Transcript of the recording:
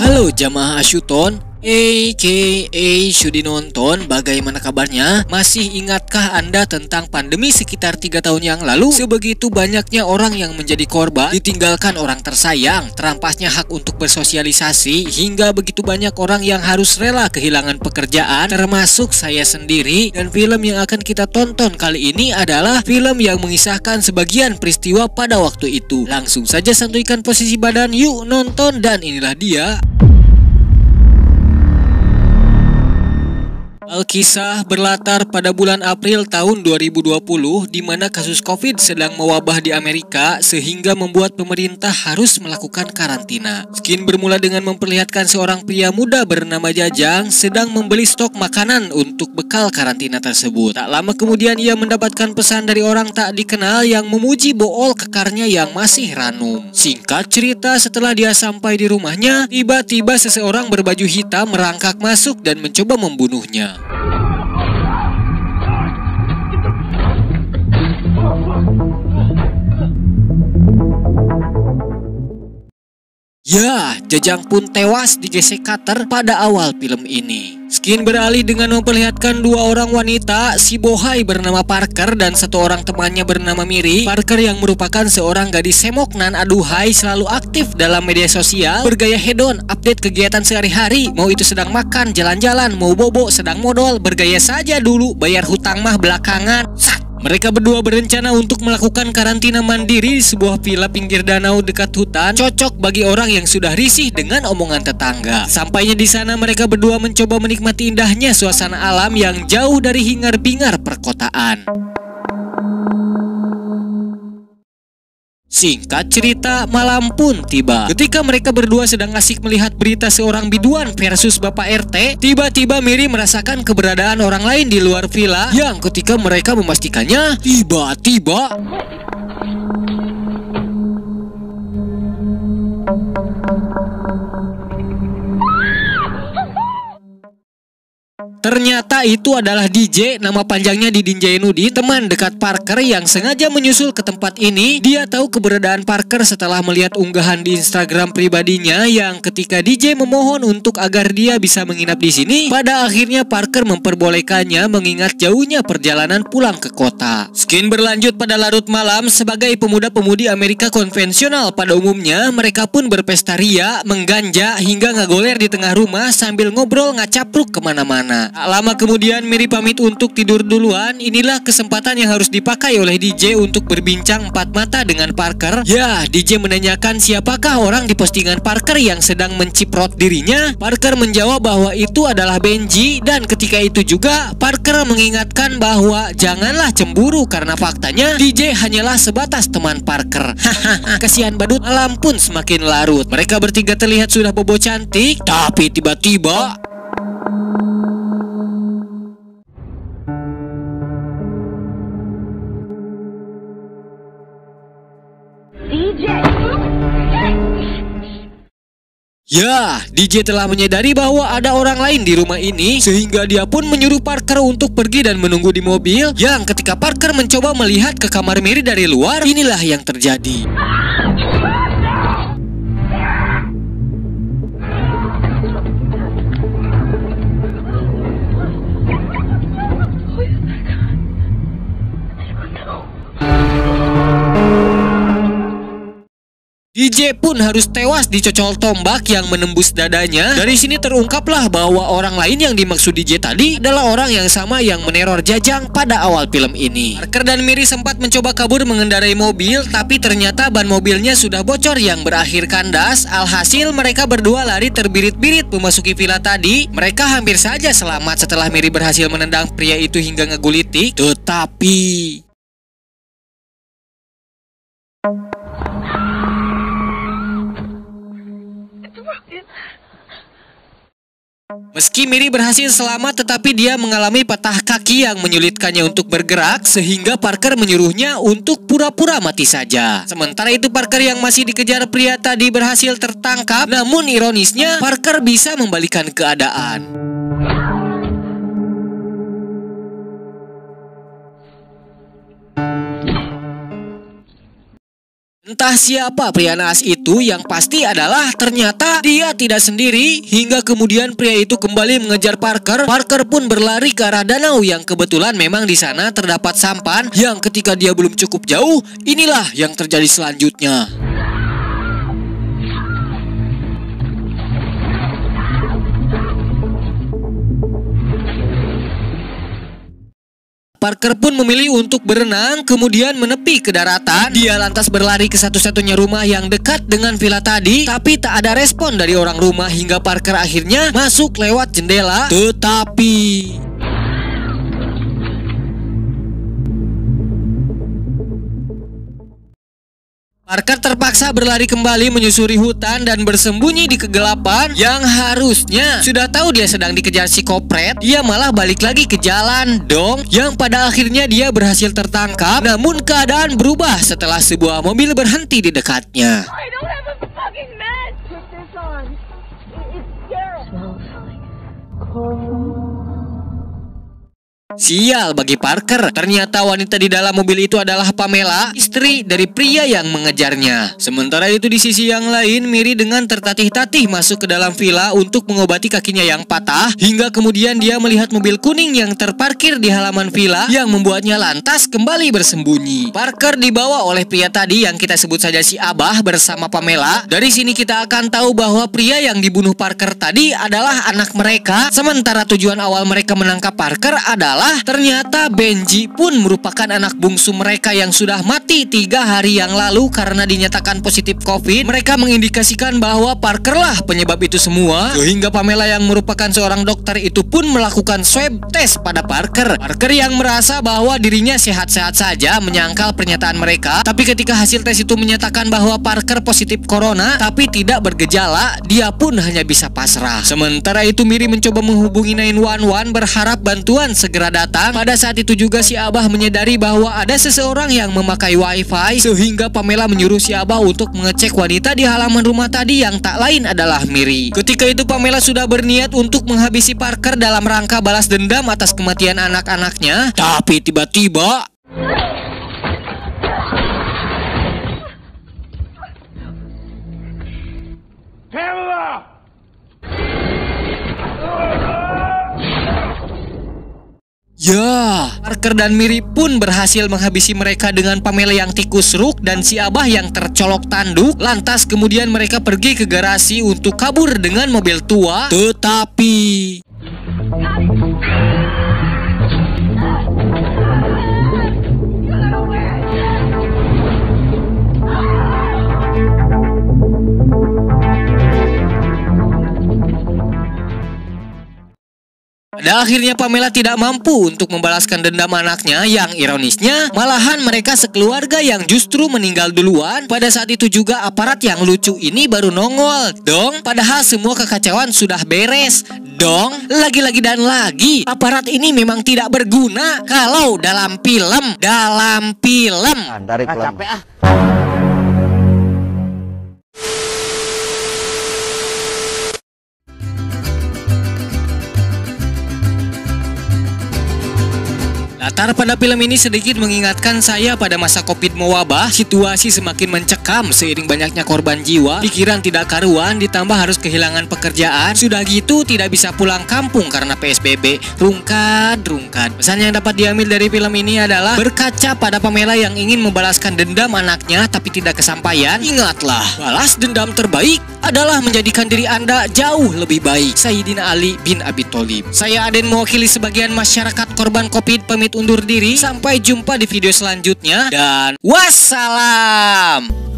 Halo jamaah Asyuton, aka Syudi Nonton, bagaimana kabarnya? Masih ingatkah Anda tentang pandemi sekitar 3 tahun yang lalu? Sebegitu banyaknya orang yang menjadi korban, ditinggalkan orang tersayang, terampasnya hak untuk bersosialisasi, hingga begitu banyak orang yang harus rela kehilangan pekerjaan, termasuk saya sendiri. Dan film yang akan kita tonton kali ini adalah film yang mengisahkan sebagian peristiwa pada waktu itu. Langsung saja santuikan posisi badan, yuk nonton, dan inilah dia. Alkisah berlatar pada bulan April tahun 2020 di mana kasus Covid sedang mewabah di Amerika sehingga membuat pemerintah harus melakukan karantina. Skin bermula dengan memperlihatkan seorang pria muda bernama Jajang sedang membeli stok makanan untuk bekal karantina tersebut. Tak lama kemudian ia mendapatkan pesan dari orang tak dikenal yang memuji bool kekarnya yang masih ranum. Singkat cerita, setelah dia sampai di rumahnya, tiba-tiba seseorang berbaju hitam merangkak masuk dan mencoba membunuhnya. Ya, Jajang pun tewas digesek cutter pada awal film ini. Skin beralih dengan memperlihatkan dua orang wanita, si bohai bernama Parker dan satu orang temannya bernama Miri. Parker yang merupakan seorang gadis semok nan aduhai selalu aktif dalam media sosial, bergaya hedon, update kegiatan sehari-hari, mau itu sedang makan, jalan-jalan, mau bobo, sedang modal, bergaya saja dulu, bayar hutang mah belakangan. Mereka berdua berencana untuk melakukan karantina mandiri di sebuah villa pinggir danau dekat hutan, cocok bagi orang yang sudah risih dengan omongan tetangga. Sampainya di sana, mereka berdua mencoba menikmati indahnya suasana alam yang jauh dari hingar-bingar perkotaan. Singkat cerita, malam pun tiba. Ketika mereka berdua sedang asik melihat berita seorang biduan versus Bapak RT, tiba-tiba Miri merasakan keberadaan orang lain di luar villa yang ketika mereka memastikannya, tiba-tiba ternyata itu adalah DJ, nama panjangnya Didin Jainuddin, teman dekat Parker yang sengaja menyusul ke tempat ini. Dia tahu keberadaan Parker setelah melihat unggahan di Instagram pribadinya yang ketika DJ memohon untuk agar dia bisa menginap di sini. Pada akhirnya Parker memperbolehkannya mengingat jauhnya perjalanan pulang ke kota. Skin berlanjut pada larut malam. Sebagai pemuda-pemudi Amerika konvensional pada umumnya, mereka pun berpesta ria, mengganja, hingga ngagoler di tengah rumah sambil ngobrol ngacapruk kemana-mana. Tak lama kemudian Miri pamit untuk tidur duluan. Inilah kesempatan yang harus dipakai oleh DJ untuk berbincang empat mata dengan Parker. Ya, DJ menanyakan siapakah orang di postingan Parker yang sedang menciprot dirinya. Parker menjawab bahwa itu adalah Benji, dan ketika itu juga Parker mengingatkan bahwa janganlah cemburu karena faktanya DJ hanyalah sebatas teman Parker. Hahaha, kasihan badut. Malam pun semakin larut. Mereka bertiga terlihat sudah bobo cantik, tapi tiba-tiba DJ telah menyadari bahwa ada orang lain di rumah ini, sehingga dia pun menyuruh Parker untuk pergi dan menunggu di mobil. Yang ketika Parker mencoba melihat ke kamar Miri dari luar, inilah yang terjadi. DJ pun harus tewas dicocol tombak yang menembus dadanya. Dari sini terungkaplah bahwa orang lain yang dimaksud DJ tadi adalah orang yang sama yang meneror Jajang pada awal film ini. Parker dan Miri sempat mencoba kabur mengendarai mobil, tapi ternyata ban mobilnya sudah bocor yang berakhir kandas. Alhasil mereka berdua lari terbirit-birit memasuki villa tadi. Mereka hampir saja selamat setelah Miri berhasil menendang pria itu hingga ngegulitik. Tetapi meski Miri berhasil selamat, tetapi dia mengalami patah kaki yang menyulitkannya untuk bergerak, sehingga Parker menyuruhnya untuk pura-pura mati saja. Sementara itu Parker yang masih dikejar pria tadi berhasil tertangkap, namun ironisnya Parker bisa membalikan keadaan. Entah siapa pria naas itu, yang pasti adalah ternyata dia tidak sendiri. Hingga kemudian pria itu kembali mengejar Parker. Parker pun berlari ke arah danau yang kebetulan memang di sana terdapat sampan. Yang ketika dia belum cukup jauh, inilah yang terjadi selanjutnya. Parker pun memilih untuk berenang, kemudian menepi ke daratan. Dia lantas berlari ke satu-satunya rumah yang dekat dengan villa tadi, tapi tak ada respon dari orang rumah hingga Parker akhirnya masuk lewat jendela. Tetapi Parker terpaksa berlari kembali menyusuri hutan dan bersembunyi di kegelapan. Yang harusnya sudah tahu dia sedang dikejar si kopret, dia malah balik lagi ke jalan dong. Yang pada akhirnya dia berhasil tertangkap. Namun keadaan berubah setelah sebuah mobil berhenti di dekatnya. Sial bagi Parker, ternyata wanita di dalam mobil itu adalah Pamela, istri dari pria yang mengejarnya. Sementara itu di sisi yang lain, Miri dengan tertatih-tatih masuk ke dalam villa untuk mengobati kakinya yang patah. Hingga kemudian dia melihat mobil kuning yang terparkir di halaman villa yang membuatnya lantas kembali bersembunyi. Parker dibawa oleh pria tadi yang kita sebut saja si Abah bersama Pamela. Dari sini kita akan tahu bahwa pria yang dibunuh Parker tadi adalah anak mereka. Sementara tujuan awal mereka menangkap Parker adalah ternyata Benji pun merupakan anak bungsu mereka yang sudah mati 3 hari yang lalu karena dinyatakan positif COVID. Mereka mengindikasikan bahwa Parker lah penyebab itu semua. Sehingga Pamela yang merupakan seorang dokter itu pun melakukan swab test pada Parker. Parker yang merasa bahwa dirinya sehat-sehat saja menyangkal pernyataan mereka. Tapi ketika hasil tes itu menyatakan bahwa Parker positif corona tapi tidak bergejala, dia pun hanya bisa pasrah. Sementara itu Miri mencoba menghubungi 911 berharap bantuan segera datang. Pada saat itu juga si Abah menyadari bahwa ada seseorang yang memakai wifi, sehingga Pamela menyuruh si Abah untuk mengecek wanita di halaman rumah tadi yang tak lain adalah Miri. Ketika itu Pamela sudah berniat untuk menghabisi Parker dalam rangka balas dendam atas kematian anak-anaknya. Tapi tiba-tiba ya, Parker dan Miri pun berhasil menghabisi mereka dengan Pamela yang tikus ruk dan si Abah yang tercolok tanduk. Lantas kemudian mereka pergi ke garasi untuk kabur dengan mobil tua. Tetapi pada akhirnya Pamela tidak mampu untuk membalaskan dendam anaknya. Yang ironisnya malahan mereka sekeluarga yang justru meninggal duluan. Pada saat itu juga aparat yang lucu ini baru nongol dong. Padahal semua kekacauan sudah beres dong. Lagi-lagi dan lagi aparat ini memang tidak berguna kalau dalam film. Dari capek ah. Latar pada film ini sedikit mengingatkan saya pada masa Covid mewabah. Situasi semakin mencekam seiring banyaknya korban jiwa. Pikiran tidak karuan, ditambah harus kehilangan pekerjaan. Sudah gitu tidak bisa pulang kampung karena PSBB. Rungkat. Pesan yang dapat diambil dari film ini adalah berkaca pada Pamela yang ingin membalaskan dendam anaknya tapi tidak kesampaian. Ingatlah, balas dendam terbaik adalah menjadikan diri Anda jauh lebih baik. Sayyidina Ali bin Abi Thalib. Saya Aden mewakili sebagian masyarakat korban Covid pamit undur diri. Sampai jumpa di video selanjutnya dan wassalam.